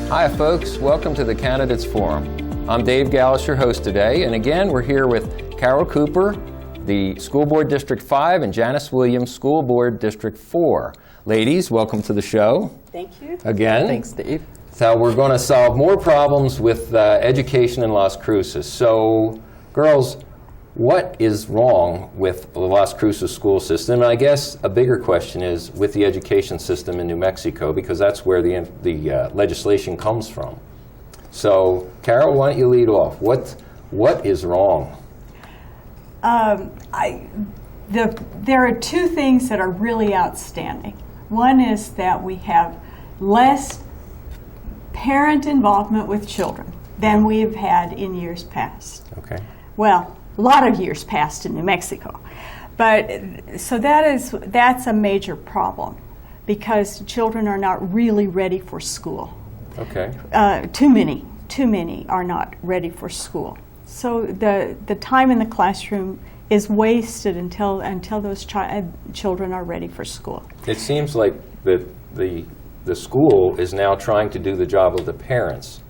Hi folks, welcome to the Candidates Forum. I'm Dave Gallis, your host today, and again we're here with Carol Cooper, the School Board District 5, and Janice Williams, School Board District 4. Ladies, welcome to the show. Thank you. Again. Thanks, Dave. So we're going to solve more problems with education in Las Cruces. So, girls, what is wrong with the Las Cruces school system? And I guess a bigger question is with the education system in New Mexico, because that's where the legislation comes from. So, Carol, why don't you lead off? What is wrong? There are two things that are really outstanding. One is that we have less parent involvement with children than we've had in years past. Okay. Well, a lot of years past in New Mexico. But so that's a major problem because children are not really ready for school. Okay. Too many are not ready for school. So the time in the classroom is wasted until those children are ready for school. It seems like the school is now trying to do the job of the parents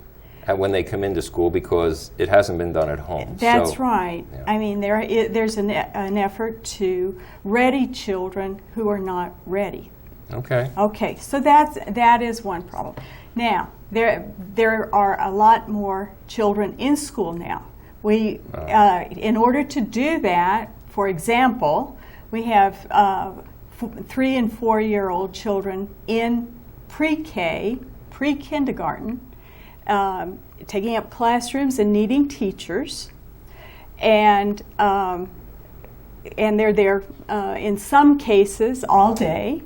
when they come into school because it hasn't been done at home. That's so, right. Yeah. I mean, there's an effort to ready children who are not ready. Okay. Okay, so that is one problem. Now, there are a lot more children in school now. We, in order to do that, for example, we have 3 and 4 year old children in pre-K, pre-kindergarten, taking up classrooms and needing teachers, and they're there in some cases all day.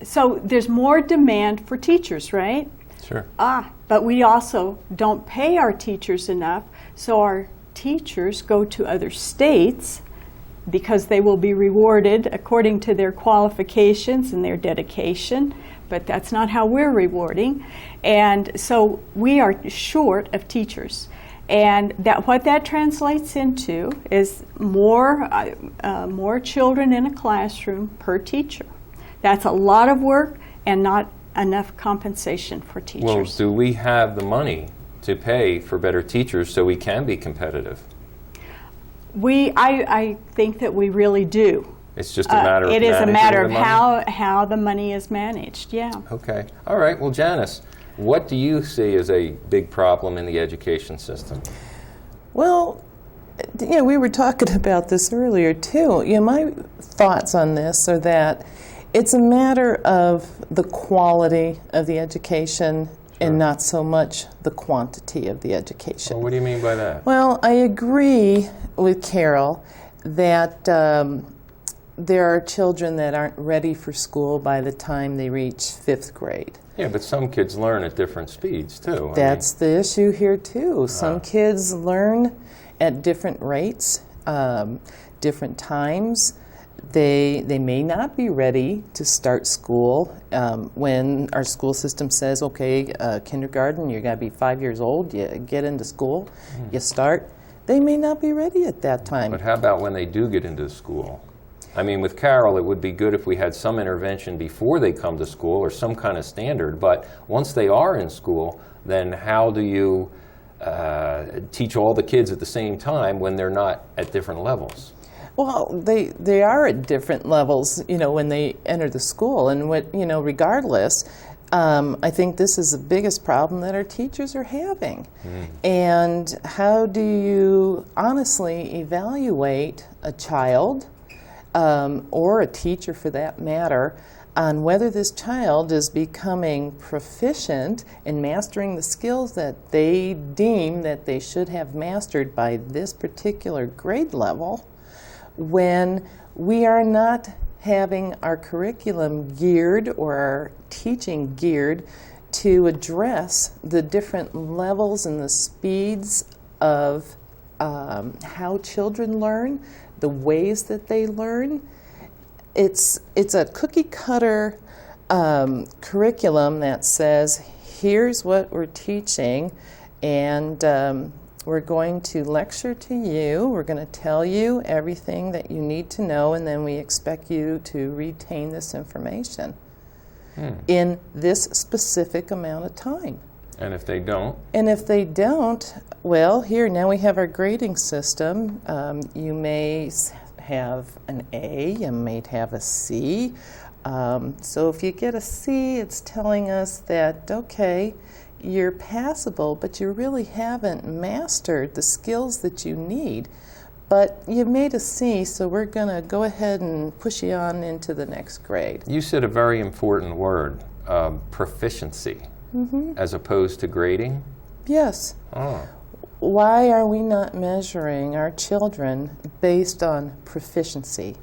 So there's more demand for teachers, right? Sure. But we also don't pay our teachers enough, so our teachers go to other states because they will be rewarded according to their qualifications and their dedication, but that's not how we're rewarding. And so we are short of teachers. And what that translates into is more children in a classroom per teacher. That's a lot of work and not enough compensation for teachers. Well, do we have the money to pay for better teachers so we can be competitive? I think that we really do. It's just a matter of it is a managing matter the of money? how the money is managed, yeah. Okay. All right. Well, Janice, what do you see as a big problem in the education system? Well, we were talking about this earlier too. My thoughts on this are that it's a matter of the quality of the education and not so much the quantity of the education. Well, what do you mean by that? Well, I agree with Carol that there are children that aren't ready for school by the time they reach 5th grade. Yeah, but some kids learn at different speeds, too. That's the issue here, too. Some kids learn at different rates, different times. They may not be ready to start school when our school system says, okay, kindergarten, you got to be 5 years old, you get into school, you start. They may not be ready at that time. But how about when they do get into school? I mean, with Carol, it would be good if we had some intervention before they come to school or some kind of standard. But once they are in school, then how do you teach all the kids at the same time when they're not at different levels? Well, they are at different levels, when they enter the school. And regardless, I think this is the biggest problem that our teachers are having. And how do you honestly evaluate a child or a teacher for that matter on whether this child is becoming proficient in mastering the skills that they deem that they should have mastered by this particular grade level when we are not having our curriculum geared or our teaching geared to address the different levels and the speeds of how children learn, the ways that they learn. It's a cookie cutter curriculum that says, here's what we're teaching, and we're going to lecture to you. We're going to tell you everything that you need to know, and then we expect you to retain this information. in this specific amount of time. And if they don't? And if they don't, well, here, now we have our grading system. You may have an A, you may have a C. So if you get a C, it's telling us that, okay, you're passable, but you really haven't mastered the skills that you need. But you made a C, so we're going to go ahead and push you on into the next grade. You said a very important word, proficiency, as opposed to grading? Yes. Oh. Why are we not measuring our children based on proficiency?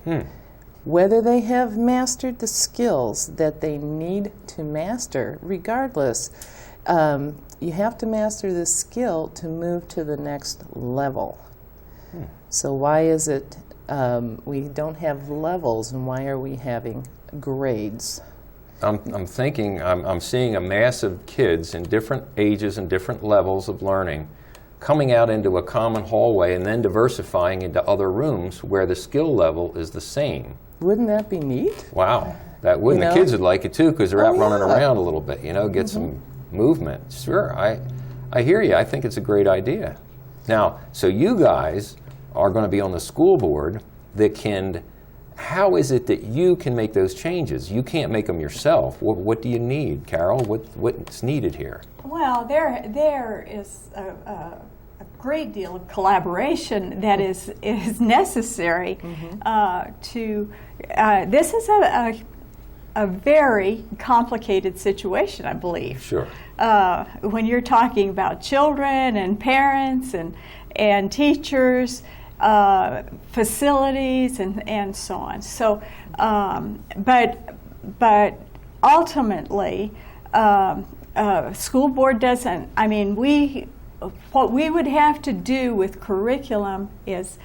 Whether they have mastered the skills that they need to master, regardless, you have to master the skill to move to the next level. So why is it we don't have levels, and why are we having grades? I'm thinking, I'm seeing a mass of kids in different ages and different levels of learning coming out into a common hallway and then diversifying into other rooms where the skill level is the same. Wouldn't that be neat? Wow, that would. You know? The kids would like it too, because they're out running yeah. around a little bit, you know, get some movement. Sure, I hear you. I think it's a great idea. Now, so you guys are going to be on the school board that can, how is it that you can make those changes? You can't make them yourself. What do you need, Carol? What's needed here? Well, there is a great deal of collaboration that is necessary to. This is a very complicated situation, I believe. Sure. When you're talking about children and parents and teachers, facilities and so on. So, but ultimately, school board doesn't. I mean, what we would have to do with curriculum is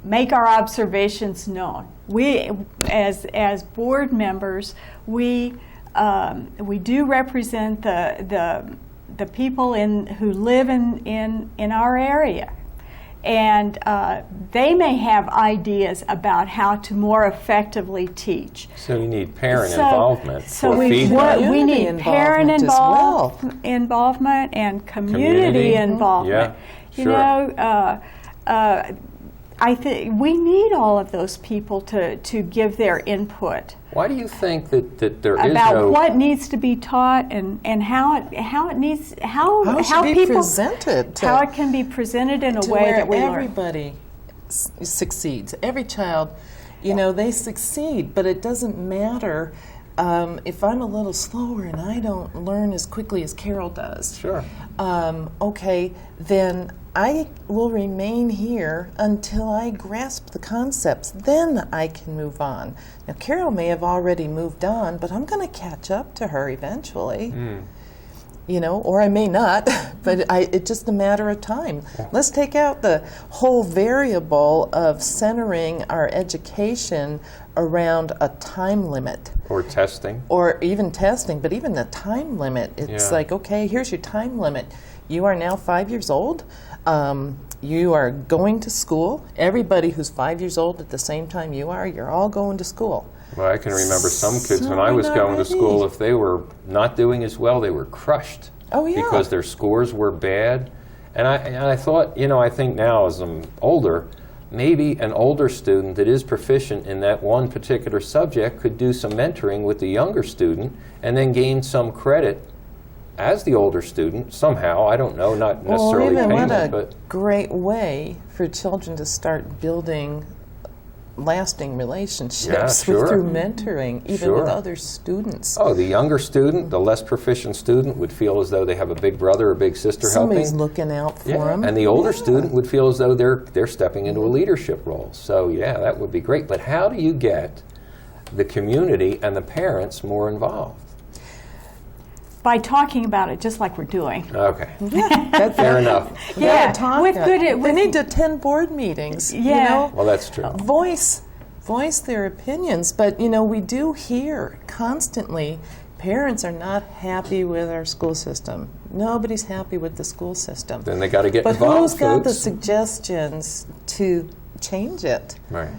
make our observations known. We, as board members, we do represent the people who live in our area. And they may have ideas about how to more effectively teach. So you need parent involvement So for feedback. we need parent involvement involvement and community involvement. Yeah, You sure. know, I think we need all of those people to give their input. Why do you think that there is about no... what needs to be taught and how it needs how it should be people presented how it can be presented in a to way where that we learn. everybody succeeds. Every child, you know, they succeed, but it doesn't matter if I'm a little slower and I don't learn as quickly as Carol does. Sure. Okay, then I will remain here until I grasp the concepts. Then I can move on. Now, Carol may have already moved on, but I'm going to catch up to her eventually. You know, or I may not, but it's just a matter of time. Let's take out the whole variable of centering our education around a time limit. Or testing. Or even testing, but even the time limit. It's like, okay, here's your time limit. You are now 5 years old. You are going to school. Everybody who's 5 years old at the same time you are, you're all going to school. Well, I can remember some kids So when I was not going to ready. school, if they were not doing as well, they were crushed. Oh, yeah. Because their scores were bad. And I thought, you know, I think now as I'm older, maybe an older student that is proficient in that one particular subject could do some mentoring with the younger student and then gain some credit as the older student somehow. I don't know, not necessarily what payment, a but great way for children to start building lasting relationships sure. through mentoring, even Sure. with other students. oh, the younger student, the less proficient student would feel as though they have a big brother or big sister Somebody's helping. looking out for Yeah, them. and the older student would feel as though they're stepping into a leadership role. So yeah, that would be great. But how do you get the community and the parents more involved? By talking about it, just like we're doing. Okay, Yeah, fair enough. Yeah, talk with it. good- They with- need to attend board meetings. You Yeah. know? Well, that's true. voice their opinions, but you know, we do hear constantly parents are not happy with our school system. Nobody's happy with the school system. Then they got to get But involved, who's got the folks. suggestions to change it? Right.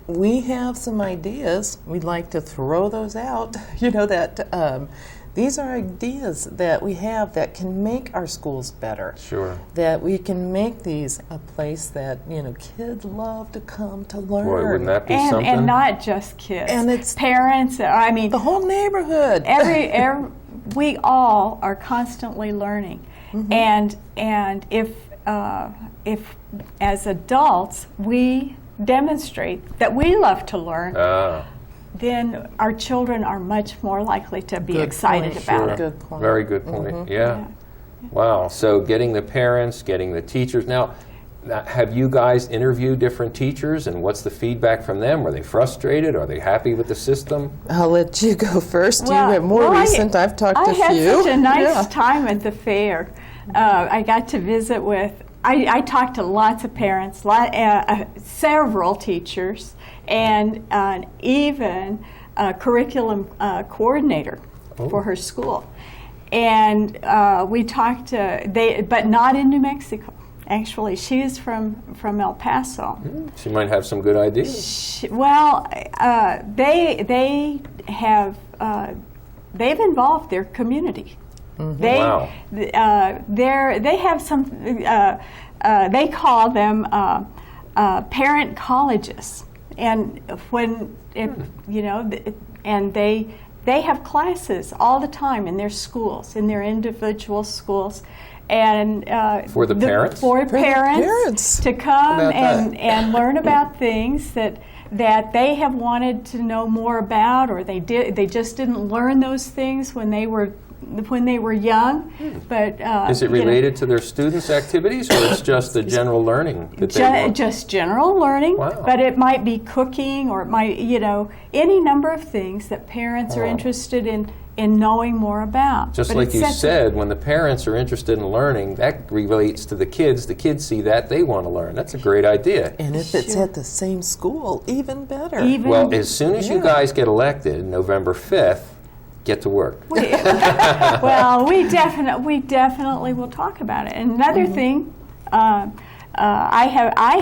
we have some ideas. We'd like to throw those out. You know, that these are ideas that we have that can make our schools better. Sure. That we can make these a place that, you know, kids love to come to learn. Boy, wouldn't that be something? And not just kids. And it's parents. I mean, the whole neighborhood. We all are constantly learning, and if as adults we demonstrate that we love to learn, then our children are much more likely to be excited about it. Good point. Very good point. Yeah. Wow. So getting the parents, getting the teachers. Now, have you guys interviewed different teachers, and what's the feedback from them? Were they frustrated? Are they happy with the system? I'll let you go first. Well, you have more recent. I've talked to a few. I had such a nice time at the fair. I got to visit with. I talked to lots of parents, several teachers, and even a curriculum coordinator for her school. And we talked to but not in New Mexico. Actually, she is from El Paso. She might have some good ideas. They've involved their community. They have some. They call them parent colleges, and and they have classes all the time in their schools, in their individual schools. And for the parents? For parents to come and learn about things that they have wanted to know more about, or they just didn't learn those things when they were young. But is it related to their students' activities, or it's just the general learning that they want? Just general learning. Wow. But it might be cooking, or it might any number of things that parents are interested in knowing more about. Just like you said, when the parents are interested in learning, that relates to the kids. The kids see that, they want to learn. That's a great idea. And if it's at the same school, even better. Well, as soon as you guys get elected, November 5th, get to work. Well, we definitely will talk about it. And another thing, I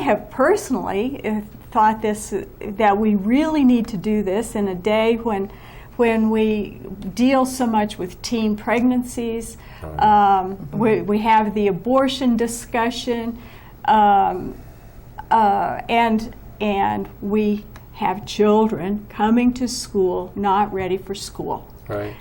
have personally thought that we really need to do this in a day when we deal so much with teen pregnancies. We have the abortion discussion, and we have children coming to school not ready for school. Right.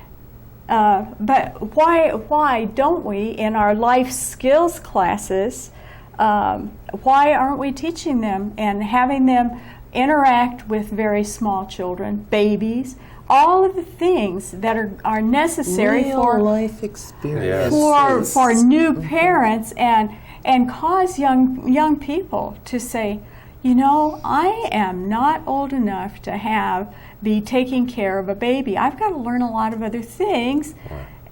But why don't we, in our life skills classes, why aren't we teaching them and having them interact with very small children, babies, all of the things that are necessary for life experience for new parents, and cause young people to say, I am not old enough to be taking care of a baby. I've got to learn a lot of other things,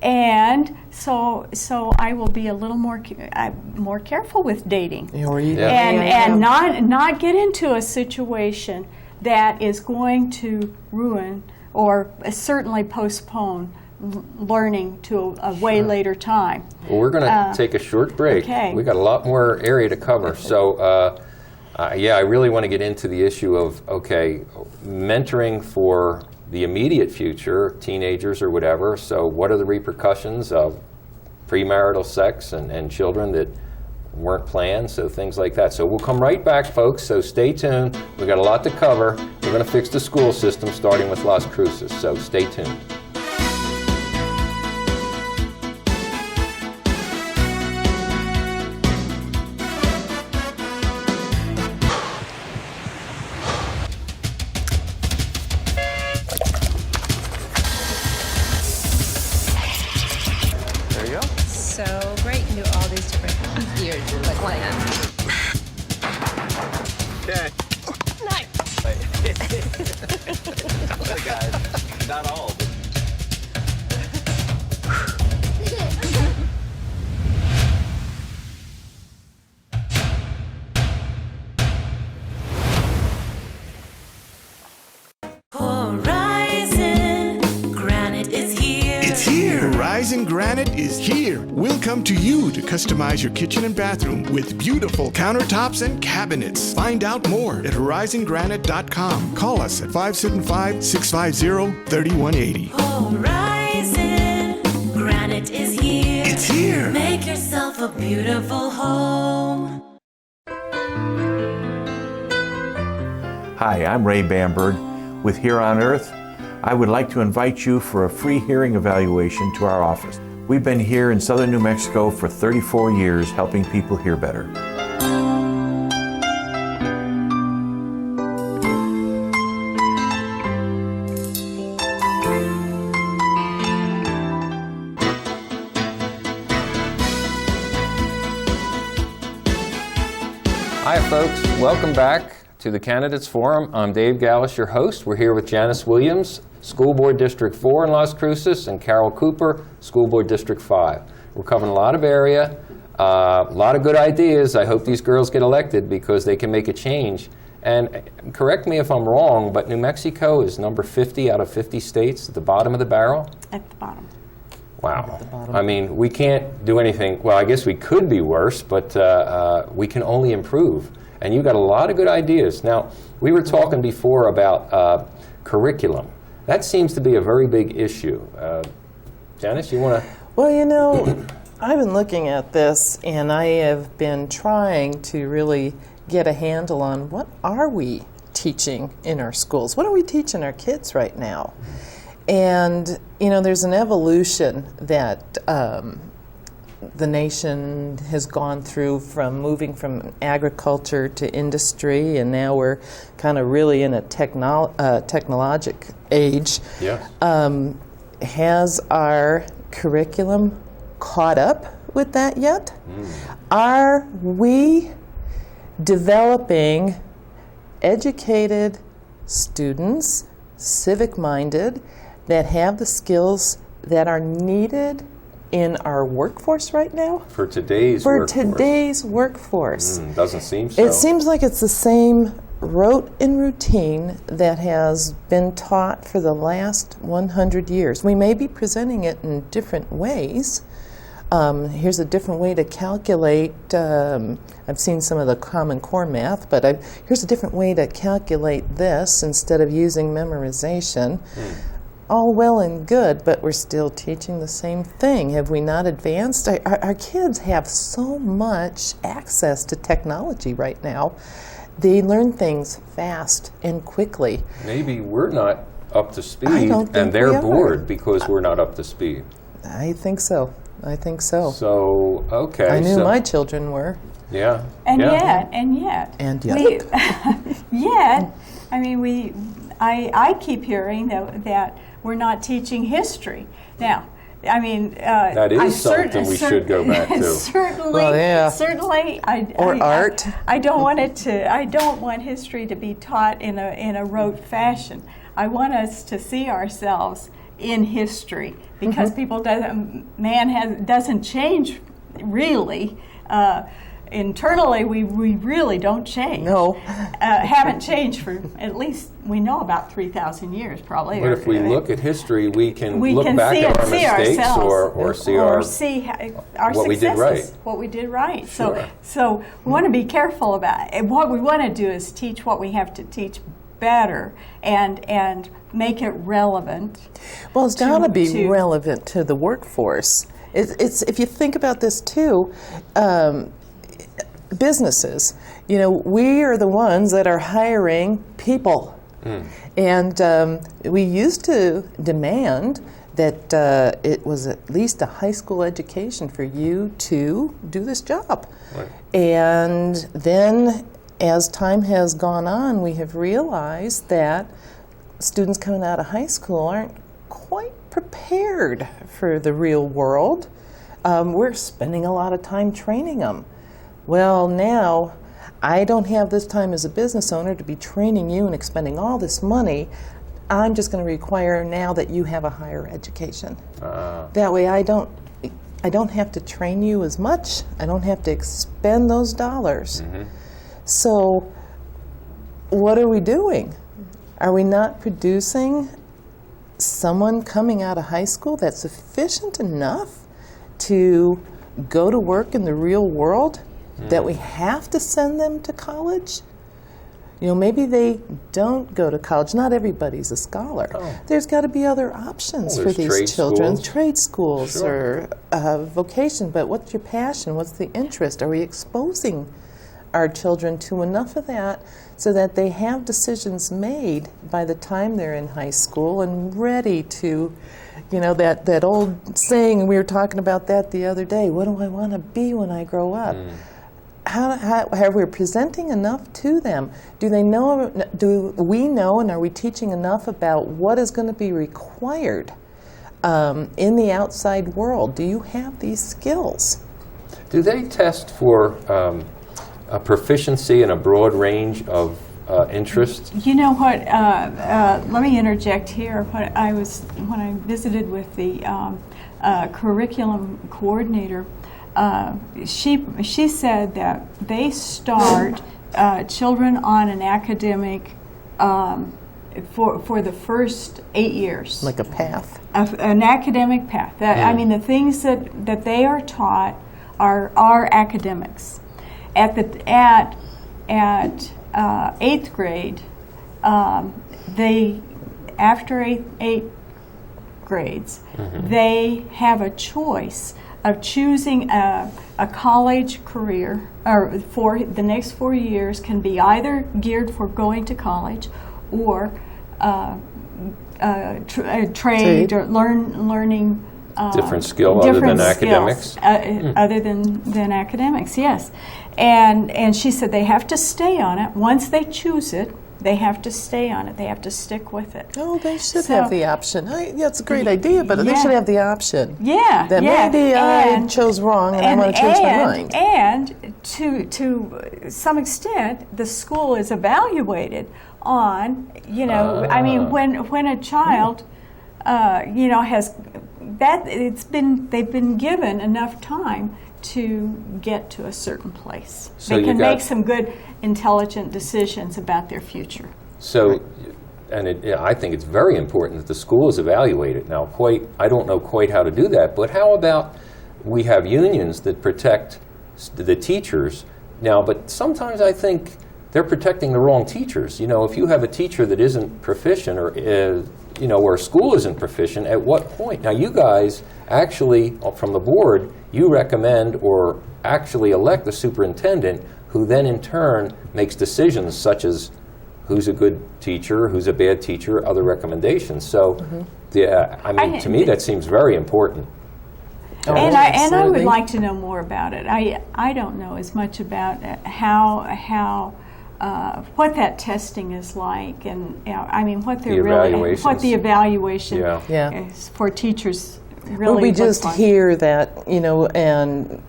and so I will be a little more careful with dating, and not get into a situation that is going to ruin or certainly postpone learning to a way later time. Well, we're going to take a short break. Okay. We've got a lot more area to cover. So, I really want to get into the issue of, mentoring for the immediate future, teenagers or whatever. So what are the repercussions of premarital sex and children that weren't planned, so things like that. So we'll come right back, folks, so stay tuned. We've got a lot to cover. We're going to fix the school system, starting with Las Cruces, so stay tuned. There you go. So great. You can do all these different gears like one hand. Okay. Nice. Guys, not all. Horizon, granite is here. It's here. here. Horizon Granite is here. We'll come to you to customize your kitchen and bathroom with beautiful countertops and cabinets. Find out more at horizongranite.com. Call us at 575-650-3180. Horizon Granite is here. It's here. Make yourself a beautiful home. Hi, I'm Ray Bamberg with Here on Earth. I would like to invite you for a free hearing evaluation to our office. We've been here in southern New Mexico for 34 years helping people hear better. Hi folks, welcome back to the Candidates Forum. I'm Dave Gallis, your host. We're here with Janice Williams, School Board District 4 in Las Cruces, and Carol Cooper, School Board District 5. We're covering a lot of area, a lot of good ideas. I hope these girls get elected because they can make a change. And correct me if I'm wrong, but New Mexico is number 50 out of 50 states at the bottom of the barrel? At the bottom. Wow. I mean, we can't do anything. Well, I guess we could be worse, but we can only improve. And you've got a lot of good ideas. Now, we were talking before about curriculum. That seems to be a very big issue. Janice, you want to? Well, you know, I've been looking at this, and I have been trying to really get a handle on what are we teaching in our schools? What are we teaching our kids right now? And, you know, there's an evolution that the nation has gone through from moving from agriculture to industry, and now we're kind of really in a technologic age. Yes. Has our curriculum caught up with that yet? Are we developing educated students, civic-minded, that have the skills that are needed in our workforce right now? For today's For workforce. today's workforce. Doesn't seem so. It seems like it's the same rote and routine that has been taught for the last 100 years. We may be presenting it in different ways. Here's a different way to calculate. I've seen some of the Common Core math, but here's a different way to calculate this instead of using memorization. All well and good, but we're still teaching the same thing. Have we not advanced? Our kids have so much access to technology right now. They learn things fast and quickly. Maybe we're not up to speed, I don't think and they're we are. bored because we're not up to speed. I think so. I think so. So, okay. I knew so, my children were. Yeah. And yeah. yet, And we, yet, I mean, I keep hearing that we're not teaching history. Now, I mean, That is something we should go back to. Certainly, Well, yeah. certainly. Art. I don't want it to. I don't want history to be taught in a rote fashion. I want us to see ourselves in history because doesn't change really. Internally, we really don't change. No. Haven't changed for at least we know about 3,000 years probably. But if we look at history, we can we look can back see, at our see mistakes ourselves, or see our our what we did successes, right. what we did right. Sure. So we want to be careful about it. What we want to do is teach what we have to teach better and make it relevant. Well, it's got to be to- relevant to the workforce. It's if you think about this too, businesses. You know, we are the ones that are hiring people, and we used to demand that it was at least a high school education for you to do this job. Right. And then, as time has gone on, we have realized that students coming out of high school aren't quite prepared for the real world. We're spending a lot of time training them. Well, now, I don't have this time as a business owner to be training you and expending all this money. I'm just going to require now that you have a higher education. That way I don't have to train you as much. I don't have to expend those dollars. So what are we doing? Are we not producing someone coming out of high school that's efficient enough to go to work in the real world that we have to send them to college? You know, maybe they don't go to college. Not everybody's a scholar. Oh. There's got to be other options for there's these trade children. schools. Trade schools Sure. or vocation. But what's your passion? What's the interest? Are we exposing our children to enough of that so that they have decisions made by the time they're in high school and ready to, you know, that old saying, and we were talking about that the other day, what do I want to be when I grow up? How are we presenting enough to them? Do they know? Do we know, and are we teaching enough about what is going to be required in the outside world? Do you have these skills? Do they test for a proficiency in a broad range of interests? You know what? Let me interject here. When I visited with the curriculum coordinator, she said that they start children on an academic for the first 8 years. Like a path? An academic path. I mean, the things that they are taught are academics. At 8th grade, after eight grades, they have a choice of choosing a college career, or for the next 4 years can be either geared for going to college or trade or learning Different skill other than skills, academics? other than academics, yes. And she said they have to stay on it. Once they choose it, they have to stay on it. They have to stick with it. Oh, they should have the option. Yeah, it's a great idea, but they Yeah. should have the option. Yeah, That yeah. maybe I chose wrong and I want to change my mind. And to some extent, the school is evaluated on, you know, I mean, when a child, you know, has that, they've been given enough time to get to a certain place. So they you can got- make some good, intelligent decisions about their future. So, and I think it's very important that the school is evaluated. Now, I don't know quite how to do that, but how about we have unions that protect the teachers now, but sometimes I think they're protecting the wrong teachers. You know, if you have a teacher that isn't proficient or, you know, where school isn't proficient, at what point? Now, you guys actually, from the board, you recommend or actually elect the superintendent, who then in turn makes decisions such as who's a good teacher, who's a bad teacher, other recommendations. So, I mean, to me, that seems very important. Oh, And I would absolutely. like to know more about it. I don't know as much about how what that testing is like, and you know, I mean what The they're really evaluations. what the evaluation Yeah. is for teachers really Well, we looks just like. hear that, you know, and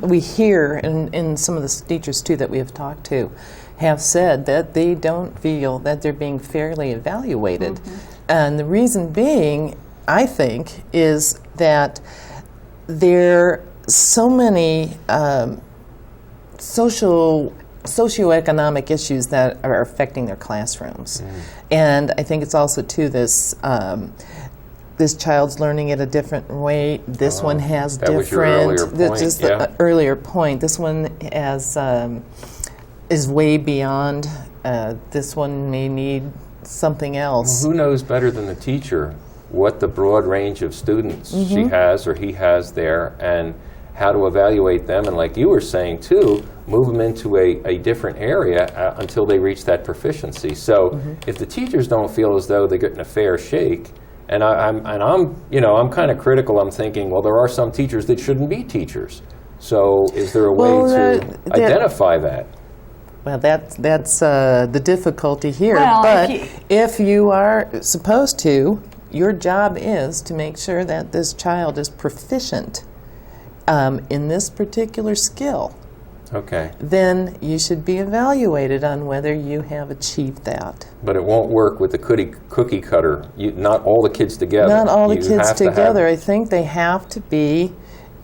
we hear, and some of the teachers too that we have talked to have said that they don't feel that they're being fairly evaluated. And the reason being, I think, is that there are so many socioeconomic issues that are affecting their classrooms. And I think it's also too this this child's learning at a different rate. This one has that was your different. earlier point, Just yeah. the earlier point. This one has is way beyond. This one may need something else. Who knows better than the teacher what the broad range of students she has or he has there, and how to evaluate them, and like you were saying too, move them into a different area until they reach that proficiency. So if the teachers don't feel as though they're getting a fair shake, and I'm you know, I'm kind of critical. I'm thinking, well, there are some teachers that shouldn't be teachers. So is there a way Well, to that- identify that? Well, that's the difficulty here. Well, but if if you are supposed to, your job is to make sure that this child is proficient in this particular skill. Okay. Then you should be evaluated on whether you have achieved that. But it won't work with the cookie cutter. Not all the kids together. Not all the You kids have to have- together. I think they have to be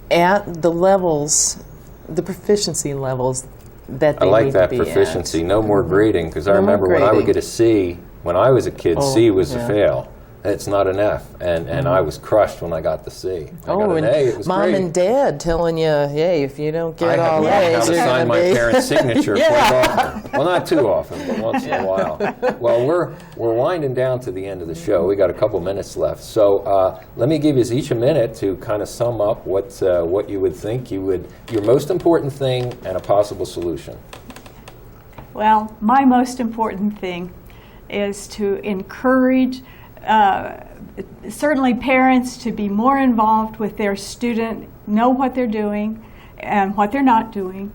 at the levels, the proficiency levels that I they like need that to be proficiency. at. No more grading, because I No more remember when I would grading. get a C, when I was a kid, Oh, C was yeah. a fail. it's not an F. And I was crushed when I got the C. I got an and A. It was Mom great. and Dad telling you, hey, if you don't I get all had A's, to you're sign going my to be... parents' signature quite often. Well, not too often, but once in a while. Well, we're winding down to the end of the show. We got a couple minutes left. So let me give you each a minute to kind of sum up what you would think your most important thing and a possible solution. Well, my most important thing is to encourage certainly parents to be more involved with their student, know what they're doing and what they're not doing.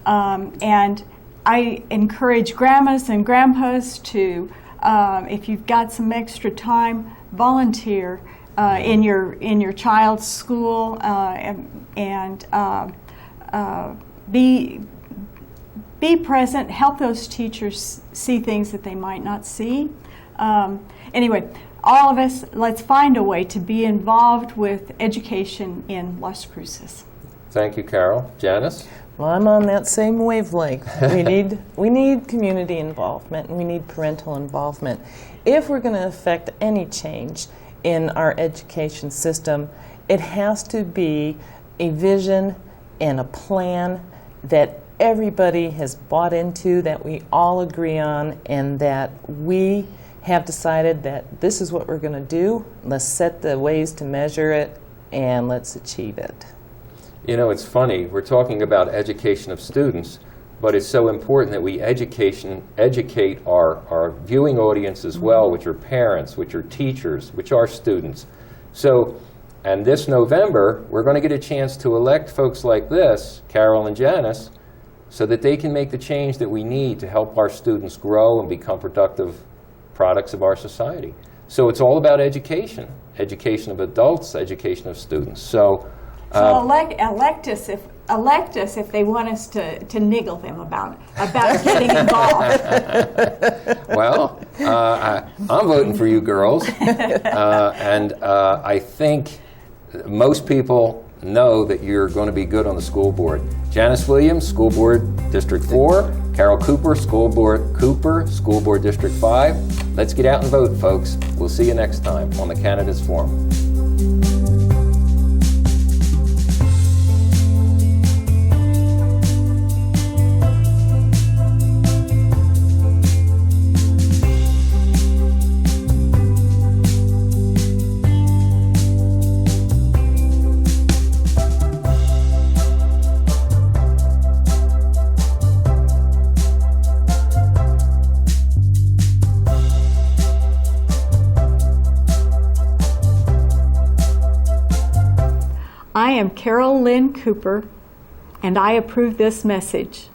And I encourage grandmas and grandpas to, if you've got some extra time, volunteer in your child's school and be present, help those teachers see things that they might not see. Anyway, all of us, let's find a way to be involved with education in Las Cruces. Thank you, Carol. Janice? Well, I'm on that same wavelength. We need community involvement, and we need parental involvement. If we're going to affect any change in our education system, it has to be a vision and a plan that everybody has bought into, that we all agree on, and that we have decided that this is what we're going to do. Let's set the ways to measure it, and let's achieve it. You know, it's funny, we're talking about education of students, but it's so important that we educate our viewing audience as well, which are parents, which are teachers, which are students. So, and this November, we're going to get a chance to elect folks like this, Carol and Janice, so that they can make the change that we need to help our students grow and become productive products of our society. So it's all about education of adults, education of students. So elect us if they want us to niggle them about getting involved. Well, I'm voting for you girls, and I think most people know that you're going to be good on the school board. Janice Williams, School Board District 4, Carol Cooper, School Board District 5. Let's get out and vote, folks. We'll see you next time on the Candidates Forum. I am Carol Lynn Cooper, and I approve this message.